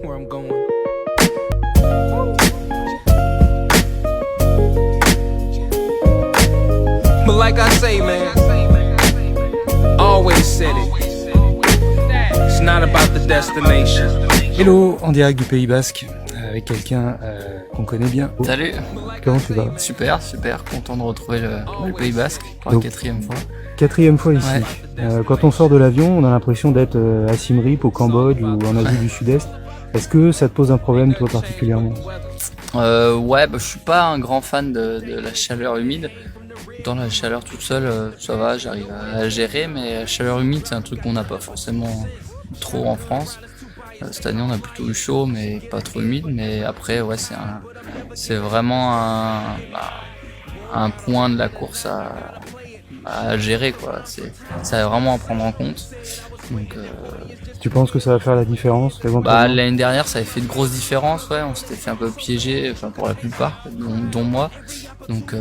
where I'm going. But like I say, man, always said it. It's not about the destination. Hello, en direct du Pays Basque, avec quelqu'un qu'on connaît bien. Salut. Comment tu vas? Super, content de retrouver le Pays Basque pour Donc, la 4e fois. 4e fois ici. Ouais. Quand on sort de l'avion, on a l'impression d'être à Siem Reap, au Cambodge ou en Asie du Sud-Est. Est-ce que ça te pose un problème, toi, particulièrement? Je suis pas un grand fan de la chaleur humide. Dans la chaleur toute seule, ça va, j'arrive à gérer, mais la chaleur humide, c'est un truc qu'on n'a pas forcément trop en France. Cette année, on a plutôt eu chaud, mais pas trop humide. Mais après, ouais, c'est vraiment un point de la course à gérer, quoi. Ça va vraiment à prendre en compte. Donc, Tu penses que ça va faire la différence, éventuellement? l'année dernière, ça avait fait de grosses différences, ouais. On s'était fait un peu piéger, enfin pour la plupart, dont moi. Donc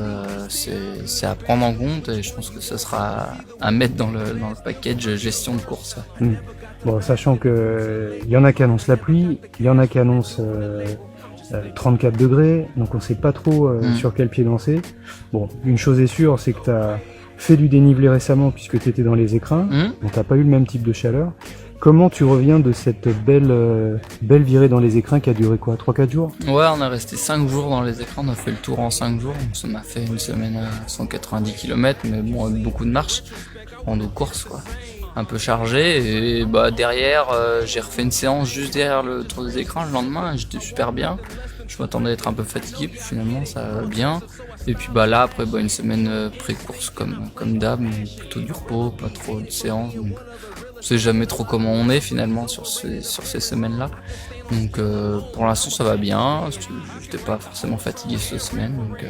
c'est à prendre en compte et je pense que ce sera à mettre dans le package gestion de course. Ouais. Bon, sachant que il y en a qui annoncent la pluie, il y en a qui annoncent 34 degrés, donc on sait pas trop sur quel pied danser. Bon, une chose est sûre, c'est que tu as fait du dénivelé récemment puisque tu étais dans les écrins, donc t'as pas eu le même type de chaleur. Comment tu reviens de cette belle virée dans les écrins qui a duré quoi, 3-4 jours? Ouais, on est resté 5 jours dans les écrins, on a fait le tour en 5 jours, donc ça m'a fait une semaine à 190 km, mais bon, avec beaucoup de marches, en dos course, quoi. Un peu chargé, et derrière, j'ai refait une séance juste derrière le tour des écrins le lendemain, et j'étais super bien. Je m'attendais à être un peu fatigué, puis finalement ça va bien. Et puis là, après, une semaine pré-course comme d'hab, mais plutôt du repos, pas trop de séances, donc on sait jamais trop comment on est finalement sur ces semaines-là. Donc pour l'instant ça va bien, j'étais pas forcément fatigué cette semaine, donc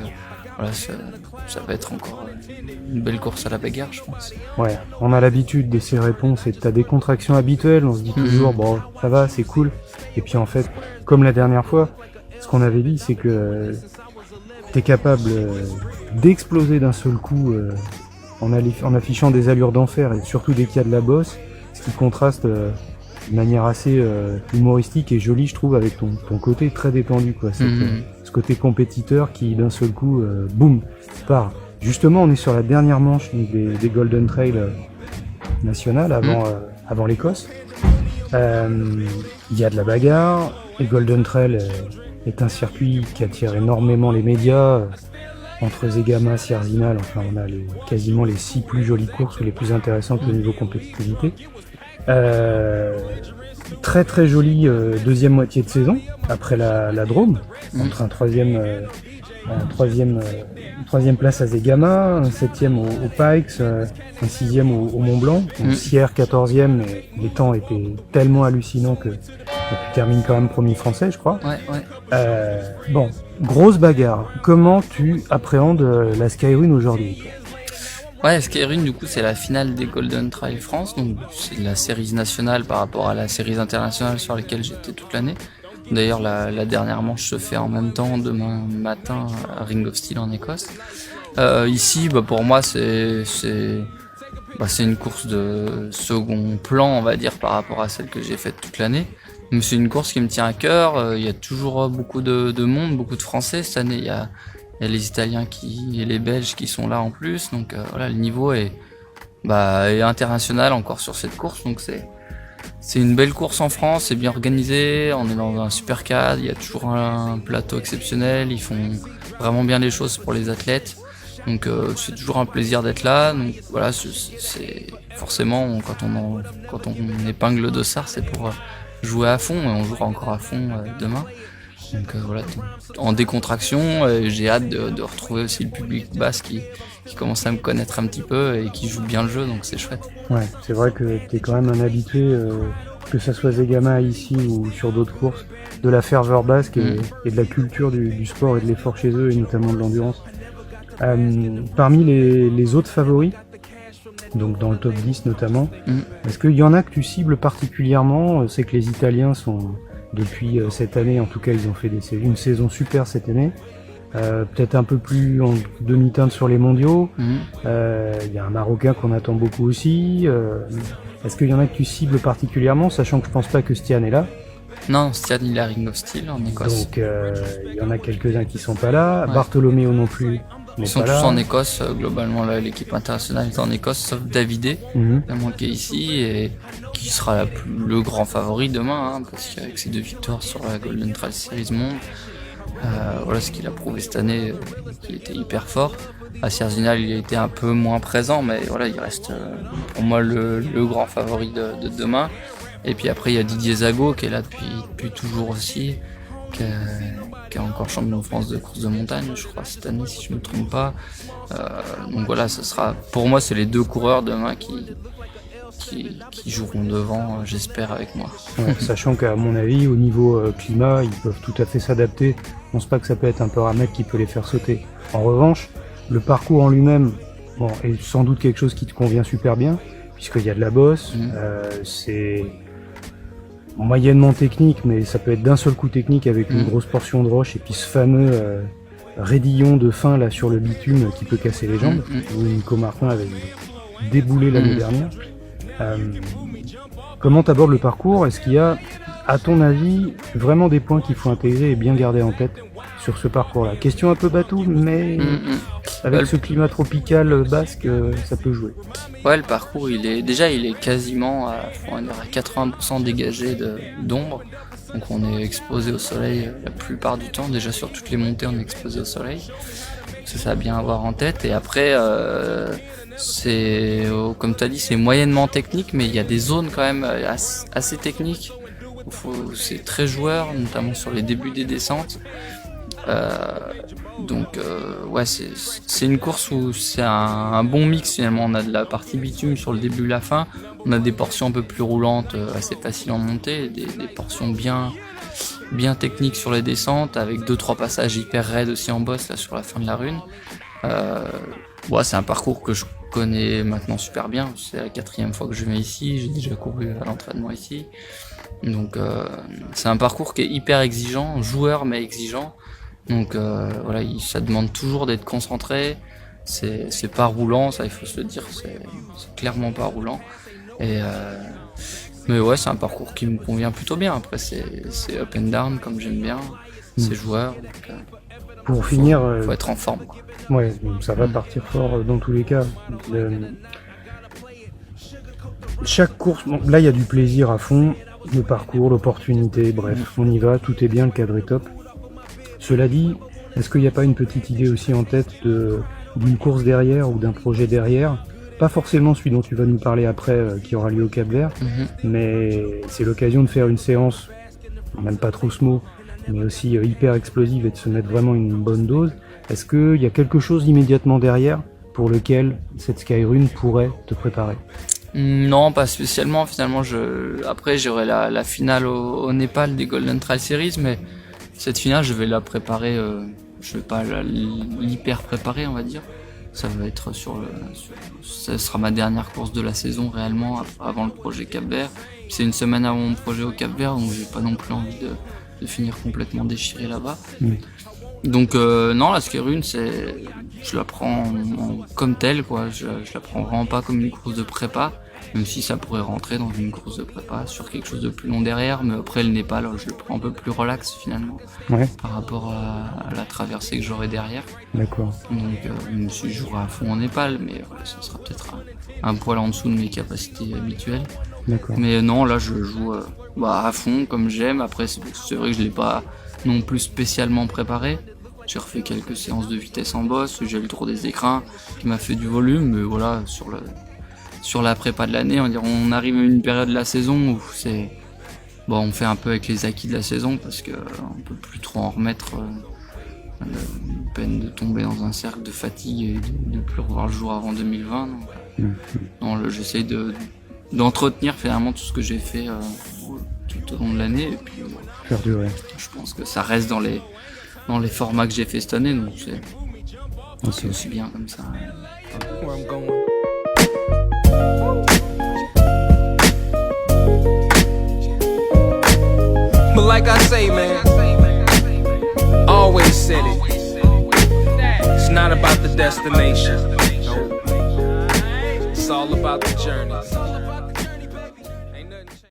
voilà, ça va être encore une belle course à la bagarre, je pense. Ouais, on a l'habitude de ces réponses et de ta décontraction habituelle, on se dit toujours bon, ça va, c'est cool. Et puis en fait, comme la dernière fois, ce qu'on avait dit, c'est que t'es capable d'exploser d'un seul coup en affichant des allures d'enfer, et surtout dès qu'il y a de la bosse, ce qui contraste de manière assez humoristique et jolie, je trouve, avec ton côté très détendu, quoi. Ce côté compétiteur qui d'un seul coup, boum, part. Justement, on est sur la dernière manche des Golden Trail nationales avant l'Écosse. Il y a de la bagarre. Les Golden Trail est un circuit qui attire énormément les médias. Entre Zegama, Sierzinal, enfin on a quasiment les 6 plus jolies courses ou les plus intéressantes au niveau compétitivité. Très très jolie deuxième moitié de saison après la Drôme, entre un troisième place à Zegama, un 7e au Pikes, un 6e au Mont Blanc, Sierre 14e, mais les temps étaient tellement hallucinants que tu termines quand même premier français, je crois. Ouais. Bon, grosse bagarre. Comment tu appréhendes la Skyrun aujourd'hui? Ouais, Skyrun, du coup, c'est la finale des Golden Trail France, donc c'est la série nationale par rapport à la série internationale sur laquelle j'étais toute l'année. D'ailleurs, la dernière manche se fait en même temps, demain matin, à Ring of Steel en Écosse. Ici, pour moi, c'est une course de second plan, on va dire, par rapport à celle que j'ai faite toute l'année. Mais c'est une course qui me tient à cœur. Il y a toujours beaucoup de monde, beaucoup de Français. Cette année, il y a les Italiens et les Belges qui sont là en plus. Donc voilà, le niveau est international encore sur cette course. Donc c'est une belle course en France, c'est bien organisé. On est dans un super cadre. Il y a toujours un plateau exceptionnel. Ils font vraiment bien les choses pour les athlètes. Donc c'est toujours un plaisir d'être là. Donc voilà, c'est forcément quand on épingle le dossard, c'est pour jouer à fond, et on jouera encore à fond demain. Donc voilà, en décontraction, j'ai hâte de retrouver aussi le public basque qui commence à me connaître un petit peu et qui joue bien le jeu, donc c'est chouette. Ouais, c'est vrai que t'es quand même un habitué, que ça soit Zegama ici ou sur d'autres courses, de la ferveur basque et de la culture du sport et de l'effort chez eux, et notamment de l'endurance. Parmi les autres favoris, donc dans le top 10 notamment, est-ce qu'il y en a que tu cibles particulièrement? C'est que les Italiens sont, depuis cette année, en tout cas ils ont fait une saison super cette année, peut-être un peu plus en demi-teinte sur les mondiaux. Il y a un Marocain qu'on attend beaucoup aussi. Est-ce qu'il y en a que tu cibles particulièrement, sachant que je pense pas que Stian est là? Non, Stian, il est à Ring of Steel en Écosse. Donc il y en a quelques-uns qui sont pas là. Ouais. Bartholoméo non plus. Ils sont tous en Écosse, globalement là, l'équipe internationale est en Écosse, sauf Davidé, qui est ici et qui sera le grand favori demain, hein, parce qu'avec ses 2 victoires sur la Golden Trail Series Monde, voilà ce qu'il a prouvé cette année, qu'il était hyper fort. À Sierzinal, il a été un peu moins présent, mais voilà, il reste pour moi le grand favori de demain. Et puis après, il y a Didier Zago qui est là depuis toujours aussi, qui est encore champion de France de course de montagne, je crois, cette année, si je me trompe pas. Donc voilà, ce sera, pour moi, c'est les 2 coureurs demain qui joueront devant, j'espère, avec moi. Ouais, sachant qu'à mon avis, au niveau climat, ils peuvent tout à fait s'adapter. Je pense pas que ça peut être un paramètre qui peut les faire sauter. En revanche, le parcours en lui-même, bon, est sans doute quelque chose qui te convient super bien, puisqu'il y a de la bosse, c'est moyennement technique, mais ça peut être d'un seul coup technique avec une grosse portion de roche, et puis ce fameux raidillon de fin là sur le bitume qui peut casser les jambes, où Nico Martin avait déboulé l'année dernière. Comment t'abordes le parcours? Est-ce qu'il y a, à ton avis, vraiment des points qu'il faut intégrer et bien garder en tête sur ce parcours-là? Question un peu bateau, mais avec ce climat tropical basque, ça peut jouer. Ouais, le parcours, il est quasiment à 80% dégagé d'ombre. Donc on est exposé au soleil la plupart du temps. Déjà sur toutes les montées, on est exposé au soleil. Ça à bien avoir en tête. Et après, comme tu as dit, c'est moyennement technique, mais il y a des zones quand même assez techniques. C'est très joueur, notamment sur les débuts des descentes. Ouais, c'est une course où c'est un bon mix finalement. On a de la partie bitume sur le début et la fin. On a des portions un peu plus roulantes, assez faciles en montée, des portions bien techniques sur les descentes, avec 2-3 passages hyper raides aussi en bosse là sur la fin de la rune. Ouais, c'est un parcours que je connais maintenant super bien. C'est la 4e fois que je viens ici. J'ai déjà couru à l'entraînement ici. Donc c'est un parcours qui est hyper exigeant, joueur mais exigeant. Donc voilà, ça demande toujours d'être concentré. C'est pas roulant, ça il faut se le dire, c'est clairement pas roulant. Mais ouais, c'est un parcours qui me convient plutôt bien. Après c'est up and down comme j'aime bien, c'est joueur. Donc, pour finir, faut être en forme, quoi. Ouais, ça va partir fort dans tous les cas. Chaque course, bon, là il y a du plaisir à fond, le parcours, l'opportunité, bref, on y va, tout est bien, le cadre est top. Cela dit, est-ce qu'il n'y a pas une petite idée aussi en tête d'une course derrière ou d'un projet derrière? Pas forcément celui dont tu vas nous parler après, qui aura lieu au Cap-Vert, mais c'est l'occasion de faire une séance, même pas trop ce mot, mais aussi hyper explosive et de se mettre vraiment une bonne dose. Est-ce qu'il y a quelque chose immédiatement derrière pour lequel cette Skyrun pourrait te préparer? Non, pas spécialement. Finalement, après j'aurai la finale au Népal des Golden Trail Series, mais cette finale, je vais la préparer. Je vais pas l'hyper préparer, on va dire. Ça va être ça sera ma dernière course de la saison réellement avant le projet Cap-Vert. C'est une semaine avant mon projet au Cap-Vert, donc j'ai pas non plus envie de finir complètement déchiré là-bas. Donc non, la Skyrun, je la prends comme telle, quoi. Je la prends vraiment pas comme une course de prépa, même si ça pourrait rentrer dans une course de prépa sur quelque chose de plus long derrière. Mais après le Népal, je le prends un peu plus relax finalement, par rapport à la traversée que j'aurai derrière. D'accord. Donc même si je jouerai à fond en Népal, mais ça sera peut-être un poil en dessous de mes capacités habituelles. D'accord. Mais non, là je joue à fond comme j'aime. Après c'est vrai que je l'ai pas non plus spécialement préparé. J'ai refait quelques séances de vitesse en bosse, j'ai eu le tour des écrins qui m'a fait du volume, mais voilà, sur la prépa de l'année, on arrive à une période de la saison où on fait un peu avec les acquis de la saison parce que on peut plus trop en remettre, peine de tomber dans un cercle de fatigue et de plus revoir le jour avant 2020. Donc, j'essaye d'entretenir finalement tout ce que j'ai fait tout au long de l'année et puis faire durer. Je pense que ça reste dans les formats que j'ai fait cette année, donc c'est aussi bien comme ça. But like I say, man, always said it. It's not about the destination. It's all about the journey.